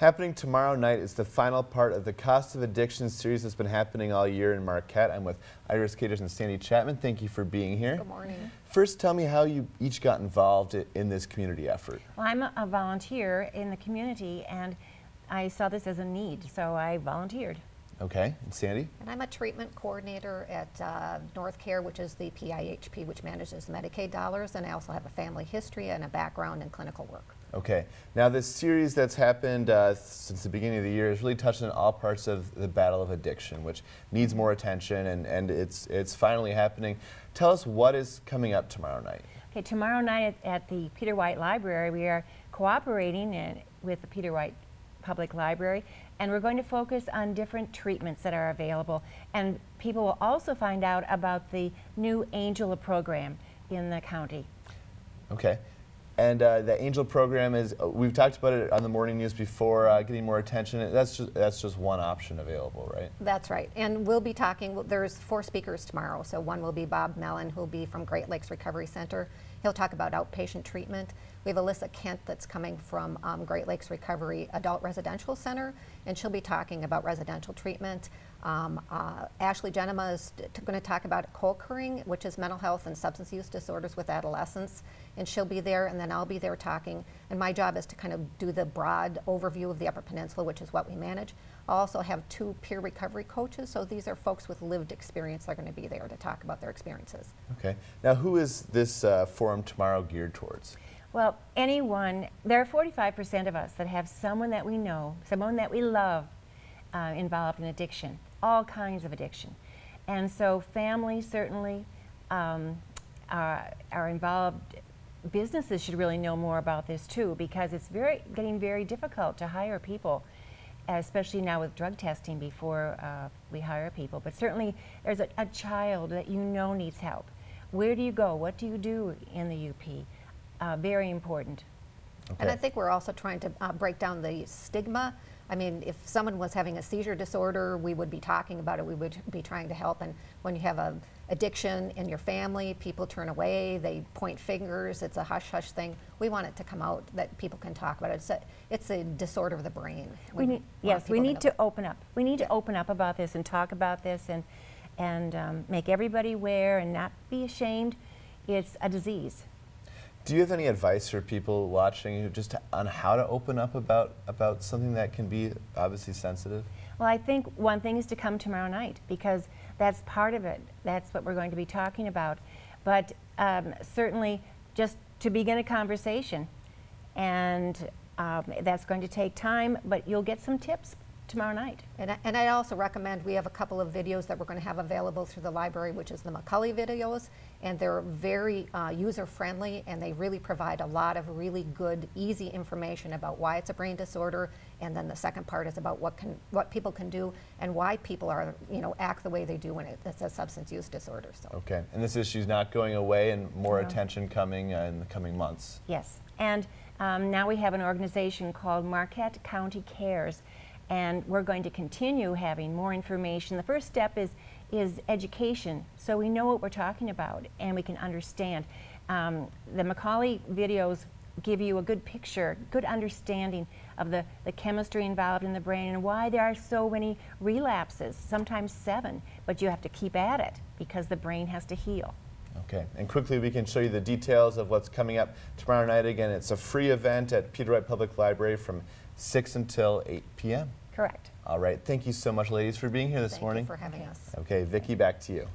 Happening tomorrow night is the final part of the Cost of Addiction series that's been happening all year in Marquette. I'm with Iris Caters and Sandy Chapman. Thank you for being here. Good morning. First, tell me how you each got involved in this community effort. Well, I'm a volunteer in the community, and I saw this as a need, so I volunteered. Okay, and Sandy? And I'm a treatment coordinator at North Care, which is the PIHP, which manages Medicaid dollars, and I also have a family history and a background in clinical work. Okay, now this series that's happened since the beginning of the year has really touched on all parts of the battle of addiction, which needs more attention, and it's finally happening. Tell us what is coming up tomorrow night. Okay, tomorrow night at the Peter White Library, we are cooperating with the Peter White Public Library, and we're going to focus on different treatments that are available, and people will also find out about the new Angela program in the county. Okay. And the Angel program is, we've talked about it on the morning news before, getting more attention. That's just one option available, right? That's right. And we'll be talking, there's 4 speakers tomorrow. So one will be Bob Mellon, who'll be from Great Lakes Recovery Center. He'll talk about outpatient treatment. We have Alyssa Kent that's coming from Great Lakes Recovery Adult Residential Center, and she'll be talking about residential treatment. Ashley Genema is going to talk about co-occurring, which is mental health and substance use disorders with adolescents, and she'll be there, and then I'll be there talking. And my job is to kind of do the broad overview of the Upper Peninsula, which is what we manage. I'll also have 2 peer recovery coaches, so these are folks with lived experience that are going to be there to talk about their experiences. Okay. Now, who is this forum tomorrow geared towards? Well, anyone, there are 45% of us that have someone that we know, someone that we love involved in addiction, all kinds of addiction. And so families certainly are involved. Businesses should really know more about this too, because it's getting very difficult to hire people, especially now with drug testing before we hire people. But certainly there's a child that you know needs help. Where do you go? What do you do in the UP? Very important. Okay. And I think we're also trying to break down the stigma. I mean, if someone was having a seizure disorder, we would be talking about it, we would be trying to help. And when you have an addiction in your family, people turn away, they point fingers, it's a hush-hush thing. We want it to come out that people can talk about it. It's a disorder of the brain. We need to open up. We need to open up about this and talk about this and make everybody aware and not be ashamed. It's a disease. Do you have any advice for people watching just on how to open up about something that can be obviously sensitive? Well, I think one thing is to come tomorrow night, because that's part of it. That's what we're going to be talking about. But certainly just to begin a conversation, and that's going to take time, but you'll get some tips tomorrow night. And I also recommend, we have a couple of videos that we're going to have available through the library, which is the McCully videos, and they're very user-friendly, and they really provide a lot of really good, easy information about why it's a brain disorder, and then the second part is about what people can do and why people are, act the way they do when it's a substance use disorder. So. Okay, and this issue's not going away, and more attention coming in the coming months. Yes, and now we have an organization called Marquette County Cares, and we're going to continue having more information. The first step is education, so we know what we're talking about and we can understand. The McCully videos give you a good picture, good understanding of the chemistry involved in the brain and why there are so many relapses, sometimes 7, but you have to keep at it because the brain has to heal. Okay, and quickly we can show you the details of what's coming up tomorrow night. Again, it's a free event at Peter White Public Library from 6 until 8 p.m. Correct. All right, thank you so much, ladies, for being here this morning. Thank you for having us. Okay, Vicki, back to you.